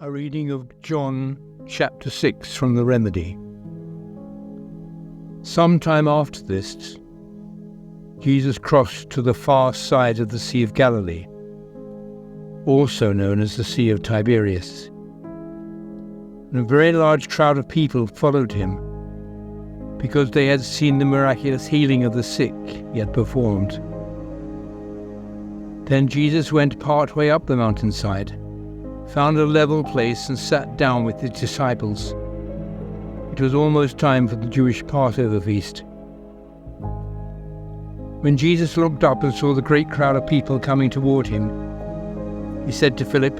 A reading of John chapter 6 from the Remedy. Some time after this, Jesus crossed to the far side of the Sea of Galilee, also known as the Sea of Tiberias. And a very large crowd of people followed him, because they had seen the miraculous healing of the sick he had performed. Then Jesus went part way up the mountainside, found a level place and sat down with his disciples. It was almost time for the Jewish Passover feast. When Jesus looked up and saw the great crowd of people coming toward him, he said to Philip,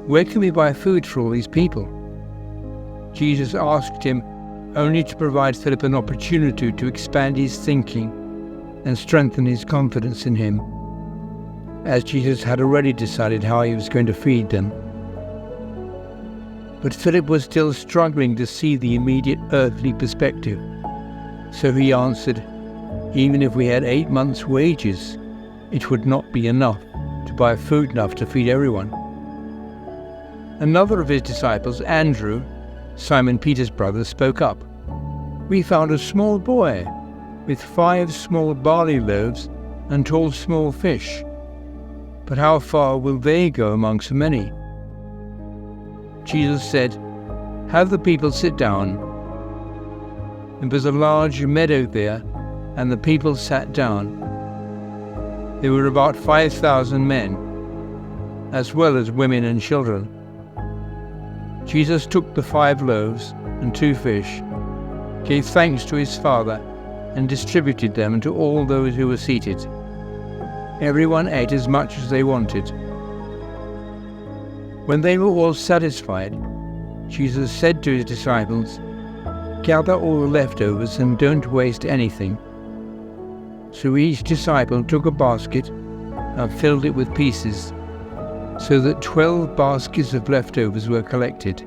"Where can we buy food for all these people?" Jesus asked him only to provide Philip an opportunity to expand his thinking and strengthen his confidence in him, as Jesus had already decided how he was going to feed them. But Philip was still struggling to see the immediate earthly perspective, so he answered, "Even if we had 8 months' wages, it would not be enough to buy food enough to feed everyone." Another of his disciples, Andrew, Simon Peter's brother, spoke up. "We found a small boy with 5 small barley loaves and 12 small fish. But how far will they go among so many?" Jesus said, "Have the people sit down." There was a large meadow there, and the people sat down. There were about 5,000 men, as well as women and children. Jesus took the 5 loaves and 2 fish, gave thanks to his Father, and distributed them to all those who were seated. Everyone ate as much as they wanted. When they were all satisfied, Jesus said to his disciples, "Gather all the leftovers and don't waste anything." So each disciple took a basket and filled it with pieces, so that 12 baskets of leftovers were collected.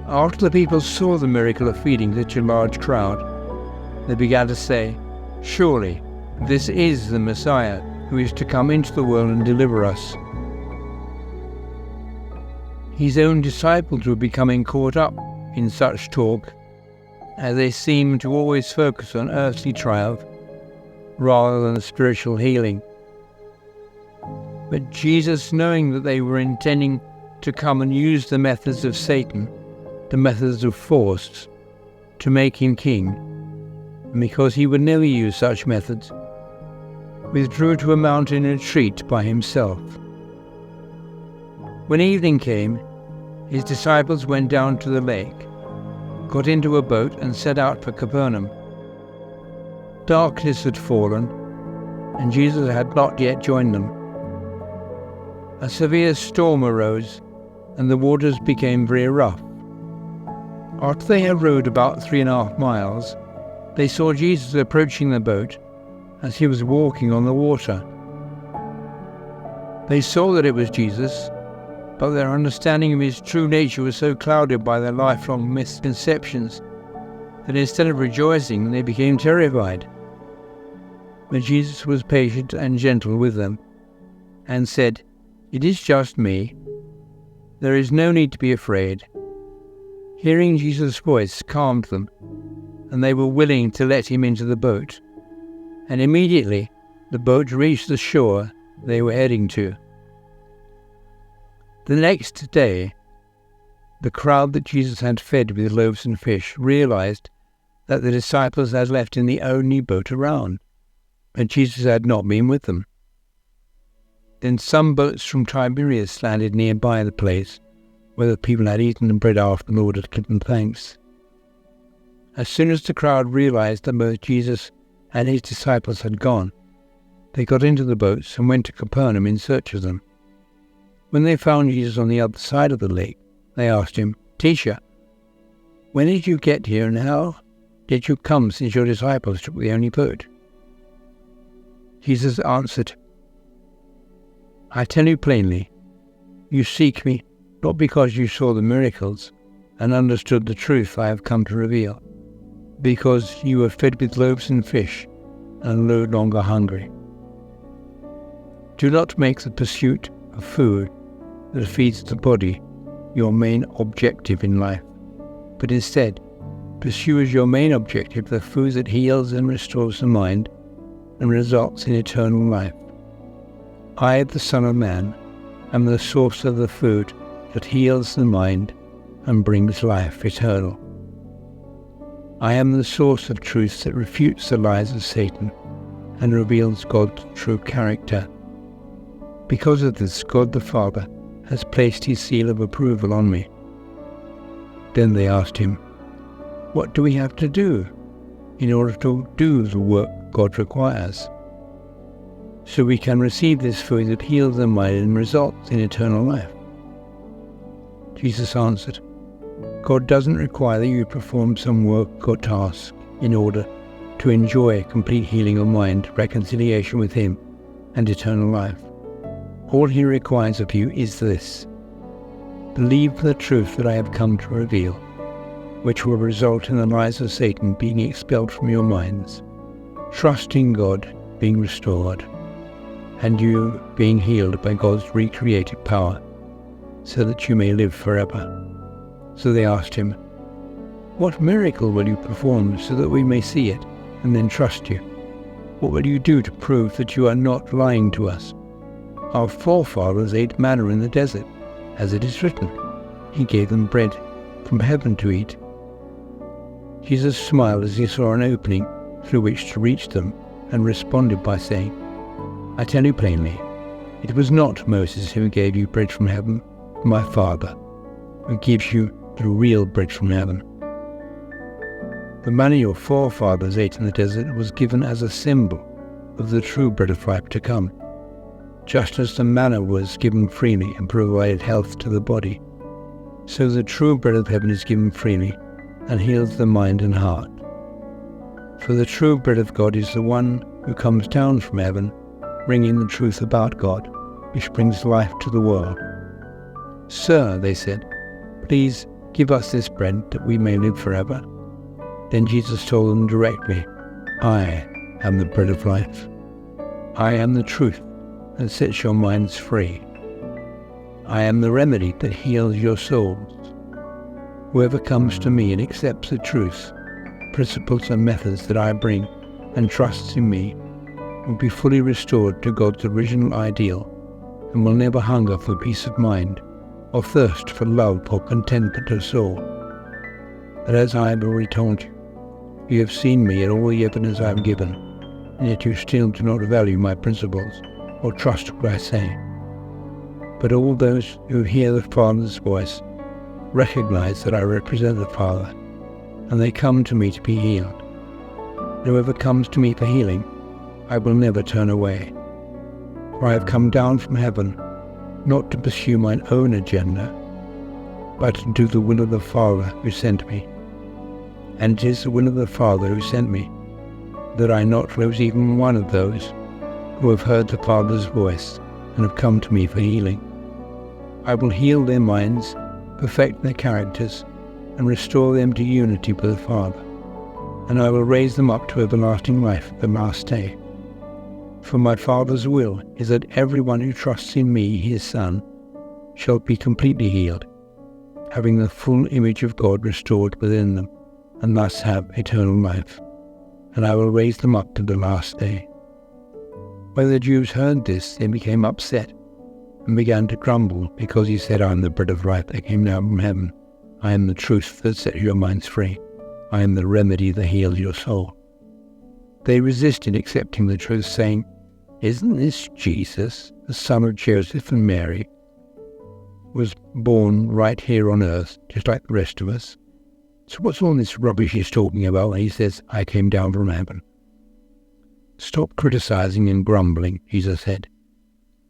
After the people saw the miracle of feeding such a large crowd, they began to say, "Surely this is the Messiah who is to come into the world and deliver us." His own disciples were becoming caught up in such talk, as they seemed to always focus on earthly triumph rather than spiritual healing. But Jesus, knowing that they were intending to come and use the methods of Satan, the methods of force, to make him king, and because he would never use such methods, withdrew to a mountain retreat by himself. When evening came, his disciples went down to the lake, got into a boat and set out for Capernaum. Darkness had fallen, and Jesus had not yet joined them. A severe storm arose, and the waters became very rough. After they had rowed about 3.5 miles, they saw Jesus approaching the boat as he was walking on the water. They saw that it was Jesus, but their understanding of his true nature was so clouded by their lifelong misconceptions that instead of rejoicing, they became terrified. But Jesus was patient and gentle with them, and said, "It is just me. There is no need to be afraid." Hearing Jesus' voice calmed them, and they were willing to let him into the boat. And immediately the boat reached the shore they were heading to. The next day, the crowd that Jesus had fed with loaves and fish realized that the disciples had left in the only boat around, and Jesus had not been with them. Then some boats from Tiberias landed nearby the place where the people had eaten the bread after the Lord had given thanks. As soon as the crowd realized that both Jesus and his disciples had gone, they got into the boats and went to Capernaum in search of them. When they found Jesus on the other side of the lake, they asked him, "Teacher, when did you get here and how did you come since your disciples took the only boat?" Jesus answered, "I tell you plainly, you seek me not because you saw the miracles and understood the truth I have come to reveal, because you were fed with loaves and fish and are no longer hungry. Do not make the pursuit of food that feeds the body your main objective in life, but instead pursue as your main objective the food that heals and restores the mind and results in eternal life. I, the Son of Man, am the source of the food that heals the mind and brings life eternal. I am the source of truth that refutes the lies of Satan and reveals God's true character. Because of this, God the Father has placed his seal of approval on me. Then they asked him, "What do we have to do in order to do the work God requires, so we can receive this food that heals the mind and results in eternal life?" Jesus answered, "God doesn't require that you perform some work or task in order to enjoy complete healing of mind, reconciliation with him, and eternal life. All he requires of you is this: believe the truth that I have come to reveal, which will result in the lies of Satan being expelled from your minds, trust in God being restored, and you being healed by God's recreated power, so that you may live forever." So they asked him, "What miracle will you perform so that we may see it and then trust you? What will you do to prove that you are not lying to us? Our forefathers ate manna in the desert, as it is written, he gave them bread from heaven to eat." Jesus smiled as he saw an opening through which to reach them and responded by saying, "I tell you plainly, it was not Moses who gave you bread from heaven, but my Father, who gives you the real bread from heaven. The manna your forefathers ate in the desert was given as a symbol of the true bread of life to come, just as the manna was given freely and provided health to the body. So the true bread of heaven is given freely and heals the mind and heart. For the true bread of God is the one who comes down from heaven, bringing the truth about God, which brings life to the world." "Sir," they said, "please give us this bread that we may live forever." Then Jesus told them directly, "I am the bread of life. I am the truth that sets your minds free. I am the remedy that heals your souls. Whoever comes to me and accepts the truth, principles and methods that I bring, and trusts in me, will be fully restored to God's original ideal and will never hunger for peace of mind or thirst for love or contentment of soul. But as I have already told you, you have seen me in all the evidence I have given, and yet you still do not value my principles or trust what I say. But all those who hear the Father's voice recognize that I represent the Father, and they come to me to be healed. Whoever comes to me for healing, I will never turn away. For I have come down from heaven, not to pursue mine own agenda, but to do the will of the Father who sent me. And it is the will of the Father who sent me, that I not lose even one of those who have heard the Father's voice and have come to me for healing. I will heal their minds, perfect their characters, and restore them to unity with the Father, and I will raise them up to everlasting life at the last day. For my Father's will is that everyone who trusts in me, his Son, shall be completely healed, having the full image of God restored within them, and thus have eternal life, and I will raise them up to the last day." When the Jews heard this, they became upset and began to grumble, because he said, "I am the bread of life that came down from heaven. I am the truth that sets your minds free. I am the remedy that heals your soul." They resisted accepting the truth, saying, "Isn't this Jesus, the son of Joseph and Mary, was born right here on earth, just like the rest of us? So what's all this rubbish he's talking about when he says, 'I came down from heaven'?" "Stop criticizing and grumbling," Jesus said.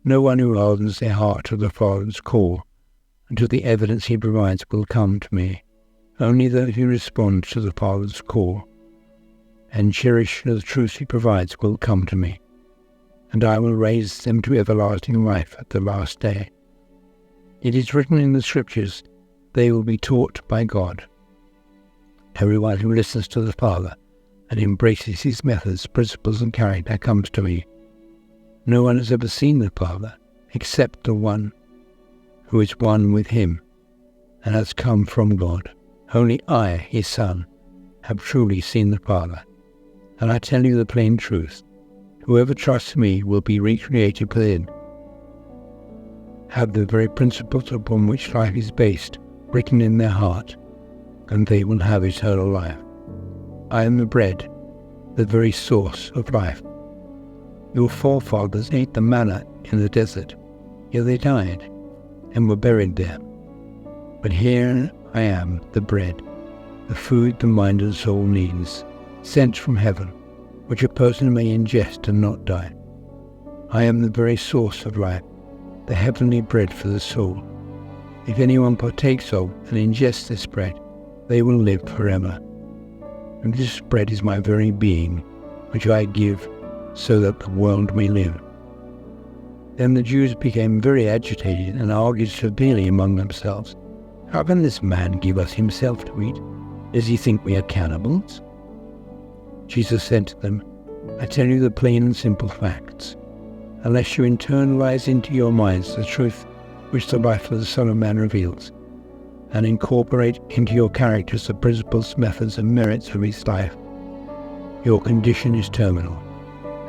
"No one who hardens their heart to the Father's call and to the evidence he provides will come to me. Only those who respond to the Father's call and cherish the truth he provides will come to me, and I will raise them to everlasting life at the last day. It is written in the Scriptures, they will be taught by God. Everyone who listens to the Father and embraces his methods, principles, and character comes to me. No one has ever seen the Father except the one who is one with him, and has come from God. Only I, his Son, have truly seen the Father. And I tell you the plain truth, whoever trusts me will be recreated within, have the very principles upon which life is based written in their heart, and they will have eternal life. I am the bread, the very source of life. Your forefathers ate the manna in the desert, yet they died and were buried there. But here I am, the bread, the food the mind and soul needs, sent from heaven, which a person may ingest and not die. I am the very source of life, the heavenly bread for the soul. If anyone partakes of and ingests this bread, they will live forever. And this bread is my very being, which I give so that the world may live. Then the Jews became very agitated and argued severely among themselves. How can this man give us himself to eat? Does he think we are cannibals? Jesus said to them, I tell you the plain and simple facts. Unless you internalize into your minds the truth which the life of the Son of Man reveals, and incorporate into your characters the principles, methods, and merits of his life, your condition is terminal,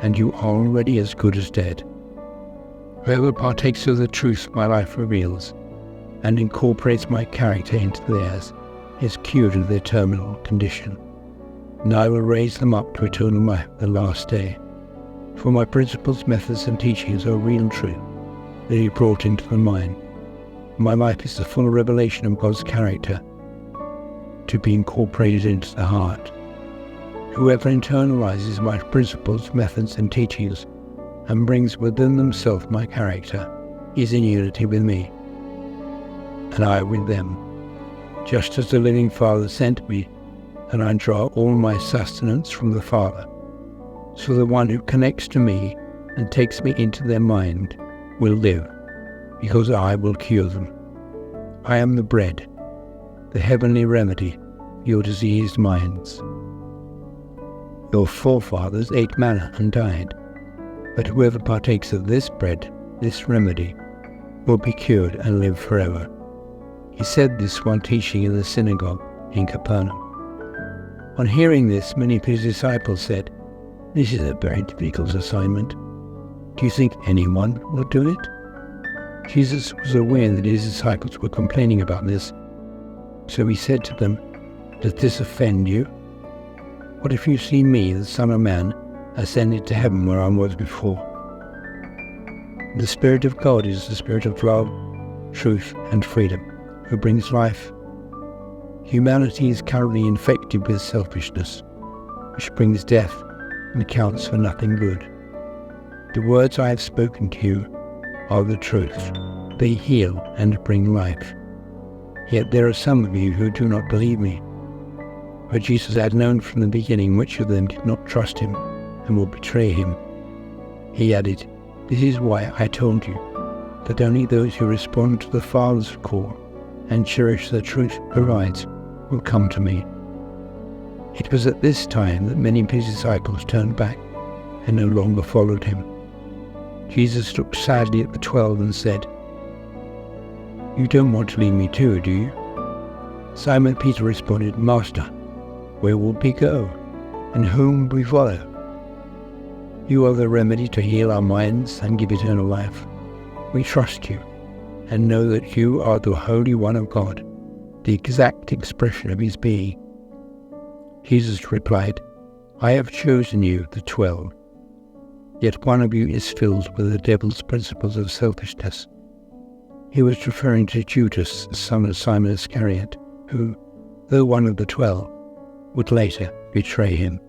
and you are already as good as dead. Whoever partakes of the truth my life reveals, and incorporates my character into theirs, is cured of their terminal condition, and I will raise them up to eternal life the last day. For my principles, methods, and teachings are real truth that he brought into the mind. My life is the full revelation of God's character to be incorporated into the heart. Whoever internalizes my principles, methods, and teachings and brings within themselves my character is in unity with me, and I with them. Just as the living Father sent me, and I draw all my sustenance from the Father, so the one who connects to me and takes me into their mind will live, because I will cure them. I am the bread, the heavenly remedy for your diseased minds. Your forefathers ate manna and died, but whoever partakes of this bread, this remedy, will be cured and live forever. He said this while teaching in the synagogue in Capernaum. On hearing this, many of his disciples said, This is a very difficult assignment. Do you think anyone will do it? Jesus was aware that his disciples were complaining about this, so he said to them, Does this offend you? What if you see me, the Son of Man, ascended to heaven where I was before? The Spirit of God is the Spirit of love, truth, and freedom, who brings life. Humanity is currently infected with selfishness, which brings death and counts for nothing good. The words I have spoken to you are the truth. They heal and bring life. Yet there are some of you who do not believe me. But Jesus had known from the beginning which of them did not trust him and will betray him. He added, This is why I told you that only those who respond to the Father's call and cherish the truth it provides will come to me. It was at this time that many of his disciples turned back and no longer followed him. Jesus looked sadly at the 12 and said, You don't want to leave me too, do you? Simon Peter responded, Master, where will we go, and whom will we follow? You are the remedy to heal our minds and give eternal life. We trust you, and know that you are the Holy One of God, the exact expression of his being. Jesus replied, I have chosen you, the 12. Yet one of you is filled with the devil's principles of selfishness. He was referring to Judas, the son of Simon Iscariot, who, though one of the 12, would later betray him.